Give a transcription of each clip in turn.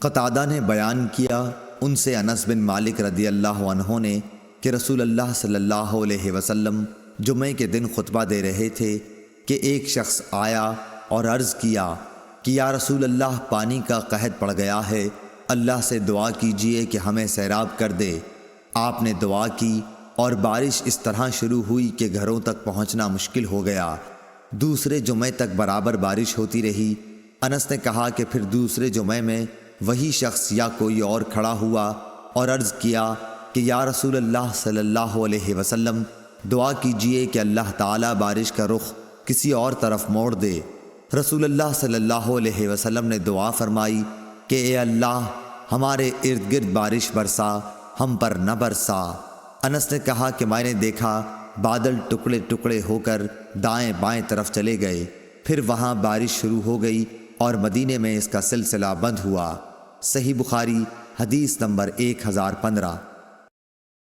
قتادہ نے بیان کیا ان سے انس بن مالک رضی اللہ عنہ نے کہ رسول اللہ صلی اللہ علیہ وسلم جمعے کے دن خطبہ دے رہے تھے کہ ایک شخص آیا اور عرض کیا کہ یا رسول اللہ پانی کا قحط پڑ گیا ہے، اللہ سے دعا کیجئے کہ ہمیں سیراب کر دے۔ آپ نے دعا کی اور بارش اس طرح شروع ہوئی کہ گھروں تک پہنچنا مشکل ہو گیا۔ دوسرے جمعے تک برابر بارش ہوتی رہی۔ انس نے کہا کہ پھر دوسرے جمعے میں وہی شخص یا کوئی اور کھڑا ہوا اور عرض کیا کہ یا رسول اللہ صلی اللہ علیہ وسلم دعا کیجئے کہ اللہ تعالیٰ بارش کا رخ کسی اور طرف موڑ دے۔ رسول اللہ صلی اللہ علیہ وسلم نے دعا فرمائی کہ اے اللہ ہمارے ارد گرد بارش برسا، ہم پر نہ برسا۔ انس نے کہا کہ میں نے دیکھا بادل ٹکڑے ٹکڑے ہو کر دائیں بائیں طرف چلے گئے، پھر وہاں بارش شروع ہو گئی اور مدینے میں اس کا سلسلہ بند ہوا۔ صحیح بخاری حدیث نمبر 1015۔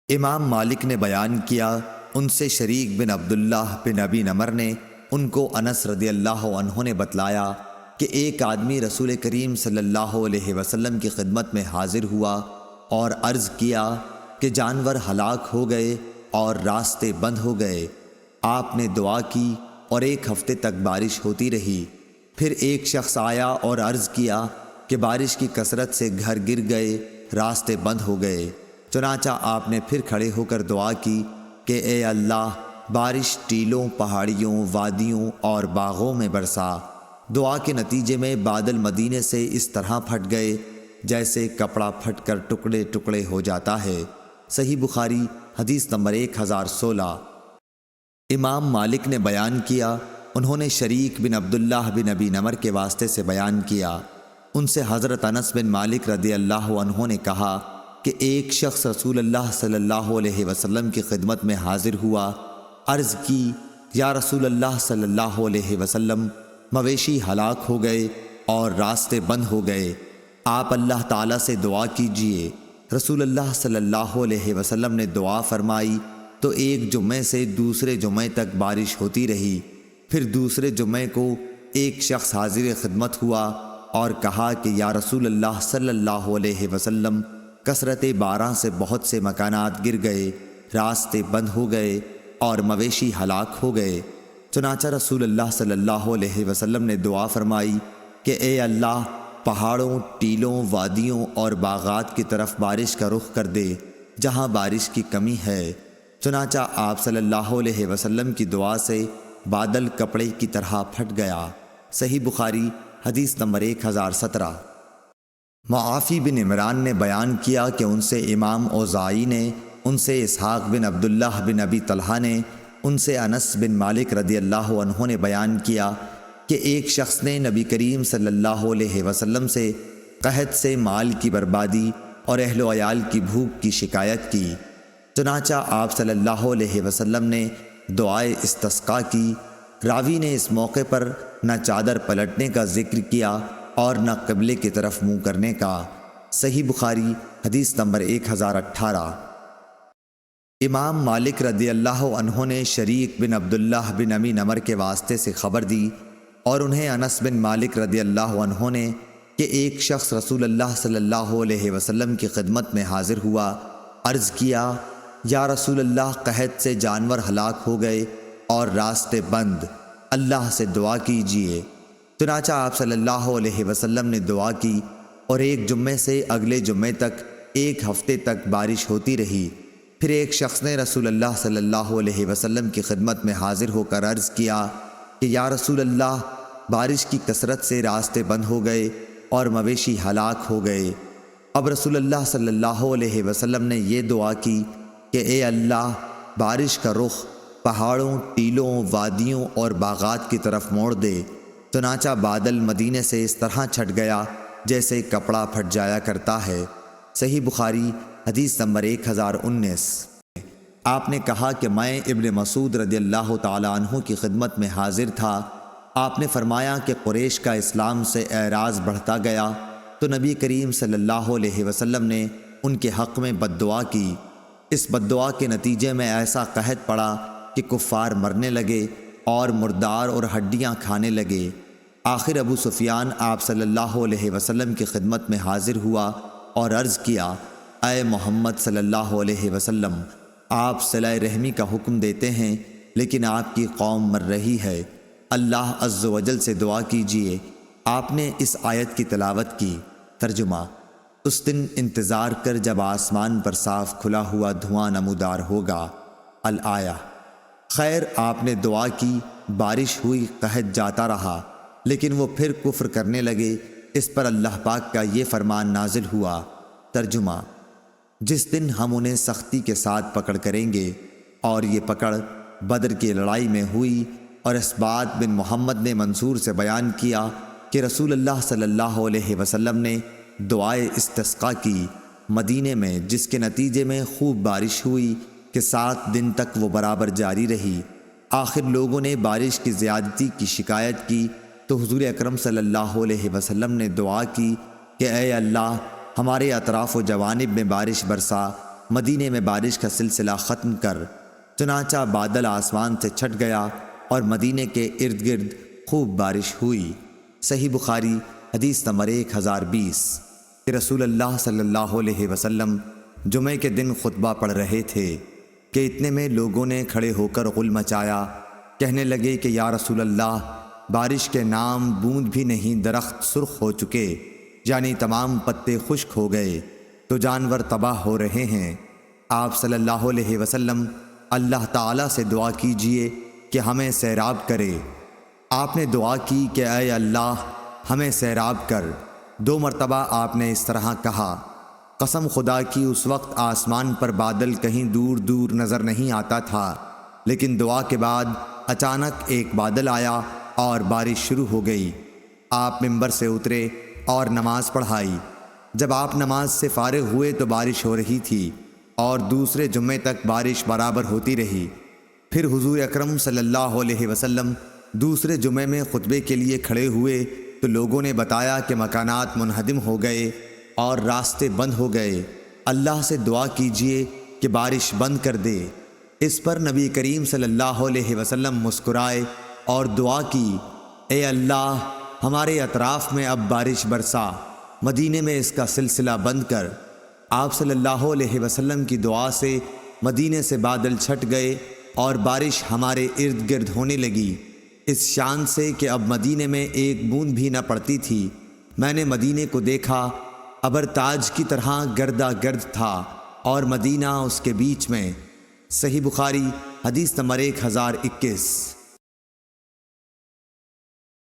امام مالک نے بیان کیا ان سے شریک بن عبداللہ بن ابی نمر نے ان کو انس رضی اللہ عنہ نے بتلایا کہ ایک آدمی رسول کریم صلی اللہ علیہ وسلم کی خدمت میں حاضر ہوا اور عرض کیا کہ جانور ہلاک ہو گئے اور راستے بند ہو گئے۔ آپ نے دعا کی اور ایک ہفتے تک بارش ہوتی رہی۔ پھر ایک شخص آیا اور عرض کیا کہ بارش کی کثرت سے گھر گر گئے، راستے بند ہو گئے۔ چنانچہ آپ نے پھر کھڑے ہو کر دعا کی کہ اے اللہ بارش ٹیلوں، پہاڑیوں، وادیوں اور باغوں میں برسا۔ دعا کے نتیجے میں بادل مدینے سے اس طرح پھٹ گئے جیسے کپڑا پھٹ کر ٹکڑے ٹکڑے ہو جاتا ہے۔ صحیح بخاری حدیث نمبر 1016۔ امام مالک نے بیان کیا انہوں نے شریک بن عبداللہ بن ابی نمر کے واسطے سے بیان کیا ان سے حضرت انس بن مالک رضی اللہ عنہ نے کہا کہ ایک شخص رسول اللہ صلی اللہ علیہ وسلم کی خدمت میں حاضر ہوا، عرض کی یا رسول اللہ صلی اللہ علیہ وسلم مویشی ہلاک ہو گئے اور راستے بند ہو گئے، آپ اللہ تعالیٰ سے دعا کیجئے۔ رسول اللہ صلی اللہ علیہ وسلم نے دعا فرمائی تو ایک جمعے سے دوسرے جمعے تک بارش ہوتی رہی۔ پھر دوسرے جمعے کو ایک شخص حاضر خدمت ہوا اور کہا کہ یا رسول اللہ صلی اللہ علیہ وسلم کثرت باران سے بہت سے مکانات گر گئے، راستے بند ہو گئے اور مویشی ہلاک ہو گئے۔ چنانچہ رسول اللہ صلی اللہ علیہ وسلم نے دعا فرمائی کہ اے اللہ پہاڑوں، ٹیلوں، وادیوں اور باغات کی طرف بارش کا رخ کر دے جہاں بارش کی کمی ہے۔ چنانچہ آپ صلی اللہ علیہ وسلم کی دعا سے بادل کپڑے کی طرح پھٹ گیا۔ صحیح بخاری حدیث نمبر 1017۔ معافی بن عمران نے بیان کیا کہ ان سے امام اوزاعی نے ان سے اسحاق بن عبداللہ بن ابی طلحہ نے ان سے انس بن مالک رضی اللہ عنہ نے بیان کیا کہ ایک شخص نے نبی کریم صلی اللہ علیہ وسلم سے قحط سے مال کی بربادی اور اہل و عیال کی بھوک کی شکایت کی۔ چنانچہ آپ صلی اللہ علیہ وسلم نے دعائے استسقاء کی۔ راوی نے اس موقع پر نہ چادر پلٹنے کا ذکر کیا اور نہ قبلے کی طرف منہ کرنے کا۔ صحیح بخاری حدیث نمبر 1018۔ امام مالک رضی اللہ عنہ نے شریک بن عبداللہ بن ابی نمر کے واسطے سے خبر دی اور انہیں انس بن مالک رضی اللہ عنہ نے کہ ایک شخص رسول اللہ صلی اللہ علیہ وسلم کی خدمت میں حاضر ہوا، عرض کیا یا رسول اللہ قحط سے جانور ہلاک ہو گئے اور راستے بند، اللہ سے دعا کیجئے۔ چنانچہ آپ صلی اللہ علیہ وسلم نے دعا کی اور ایک جمعے سے اگلے جمعے تک ایک ہفتے تک بارش ہوتی رہی۔ پھر ایک شخص نے رسول اللہ صلی اللہ علیہ وسلم کی خدمت میں حاضر ہو کر عرض کیا کہ یا رسول اللہ بارش کی کثرت سے راستے بند ہو گئے اور مویشی ہلاک ہو گئے۔ اب رسول اللہ صلی اللہ علیہ وسلم نے یہ دعا کی کہ اے اللہ بارش کا رخ پہاڑوں، ٹیلوں، وادیوں اور باغات کی طرف موڑ دے۔ چنانچہ بادل مدینے سے اس طرح چھٹ گیا جیسے کپڑا پھٹ جایا کرتا ہے۔ صحیح بخاری حدیث نمبر 1019۔ آپ نے کہا کہ میں ابن مسعود رضی اللہ تعالی عنہ کی خدمت میں حاضر تھا۔ آپ نے فرمایا کہ قریش کا اسلام سے اعراض بڑھتا گیا تو نبی کریم صلی اللہ علیہ وسلم نے ان کے حق میں بد دعا کی۔ اس بد دعا کے نتیجے میں ایسا قحط پڑا کہ کفار مرنے لگے اور مردار اور ہڈیاں کھانے لگے۔ آخر ابو سفیان آپ صلی اللہ علیہ وسلم کی خدمت میں حاضر ہوا اور عرض کیا، اے محمد صلی اللہ علیہ وسلم، آپ صلہ رحمی کا حکم دیتے ہیں لیکن آپ کی قوم مر رہی ہے، اللہ عز و جل سے دعا کیجئے۔ آپ نے اس آیت کی تلاوت کی۔ ترجمہ: اس دن انتظار کر جب آسمان پر صاف کھلا ہوا دھواں نمودار ہوگا۔ الآیہ۔ خیر، آپ نے دعا کی، بارش ہوئی، قحط جاتا رہا، لیکن وہ پھر کفر کرنے لگے۔ اس پر اللہ پاک کا یہ فرمان نازل ہوا۔ ترجمہ: جس دن ہم انہیں سختی کے ساتھ پکڑ کریں گے، اور یہ پکڑ بدر کی لڑائی میں ہوئی۔ اور اسبات بن محمد نے منصور سے بیان کیا کہ رسول اللہ صلی اللہ علیہ وسلم نے دعائے استسقاء کی مدینے میں، جس کے نتیجے میں خوب بارش ہوئی کہ 7 دن تک وہ برابر جاری رہی۔ آخر لوگوں نے بارش کی زیادتی کی شکایت کی تو حضور اکرم صلی اللہ علیہ وسلم نے دعا کی کہ اے اللہ، ہمارے اطراف و جوانب میں بارش برسا، مدینے میں بارش کا سلسلہ ختم کر۔ چنانچہ بادل آسمان سے چھٹ گیا اور مدینے کے ارد گرد خوب بارش ہوئی۔ صحیح بخاری حدیث نمبر 1020 کہ رسول اللہ صلی اللہ علیہ وسلم جمعے کے دن خطبہ پڑھ رہے تھے کہ اتنے میں لوگوں نے کھڑے ہو کر غل مچایا۔ کہنے لگے کہ یا رسول اللہ، بارش کے نام بوند بھی نہیں، درخت سرخ ہو چکے، یعنی تمام پتے خشک ہو گئے، تو جانور تباہ ہو رہے ہیں۔ آپ صلی اللہ علیہ وسلم اللہ تعالیٰ سے دعا کیجئے کہ ہمیں سیراب کرے۔ آپ نے دعا کی کہ اے اللہ، ہمیں سیراب کر۔ 2 مرتبہ آپ نے اس طرح کہا۔ قسم خدا کی، اس وقت آسمان پر بادل کہیں دور دور نظر نہیں آتا تھا، لیکن دعا کے بعد اچانک ایک بادل آیا اور بارش شروع ہو گئی۔ آپ ممبر سے اترے اور نماز پڑھائی۔ جب آپ نماز سے فارغ ہوئے تو بارش ہو رہی تھی اور دوسرے جمعے تک بارش برابر ہوتی رہی۔ پھر حضور اکرم صلی اللہ علیہ وسلم دوسرے جمعے میں خطبے کے لیے کھڑے ہوئے تو لوگوں نے بتایا کہ مکانات منہدم ہو گئے اور راستے بند ہو گئے، اللہ سے دعا کیجئے کہ بارش بند کر دے۔ اس پر نبی کریم صلی اللہ علیہ وسلم مسکرائے اور دعا کی، اے اللہ، ہمارے اطراف میں اب بارش برسا، مدینے میں اس کا سلسلہ بند کر۔ آپ صلی اللہ علیہ وسلم کی دعا سے مدینے سے بادل چھٹ گئے اور بارش ہمارے ارد گرد ہونے لگی، اس شان سے کہ اب مدینے میں ایک بوند بھی نہ پڑتی تھی۔ میں نے مدینے کو دیکھا، ابر تاج کی طرح گردا گرد تھا اور مدینہ اس کے بیچ میں۔ صحیح بخاری حدیث نمبر 1021۔